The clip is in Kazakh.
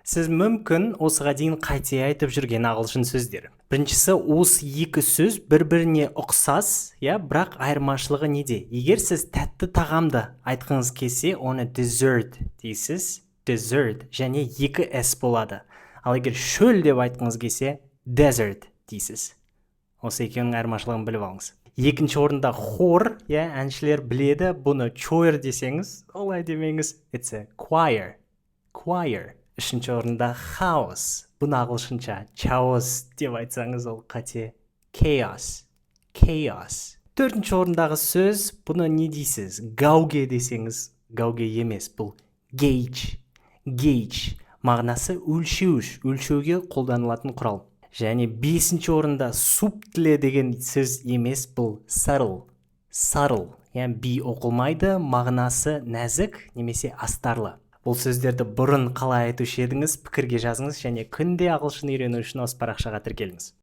Сіз мүмкін осыға дейін қате айтып жүрген ағылшын сөздер. Біріншісі, осы екі сөз бір-біріне ұқсас, бірақ айырмашылығы неде? Егер сіз тәтті тағамды айтқыңыз келсе, оны dessert дейсіз, dessert, және екі s болады. Ал егер шөл деп айтқыңыз келсе, desert дейсіз. Осы екеуінің айырмашылығын біліп алыңыз. Екінші орында хор, әншілер біледі, бұны choir десеңіз, олай демеңіз, it's a choir. Үшінші орында house. Бұны ағылшынша chaos деп айтсаңыз, ол қате. Chaos. Төртінші орындағы сөз, бұны не дейсіз? Гауге десеңіз, гауге емес, бұл gauge. Мағынасы өлшеуіш, өлшеуге қолданылатын құрал. Және бесінші орында субтіле деген сөз емес, бұл subtle. Би оқылмайды, мағынасы нәзік немесе астарлы. Бұл сөздерді бұрын қалай айтушы едіңіз, пікірге жазыңыз және күнде ағылшын үйрену үшін осы парақшаға тіркеліңіз.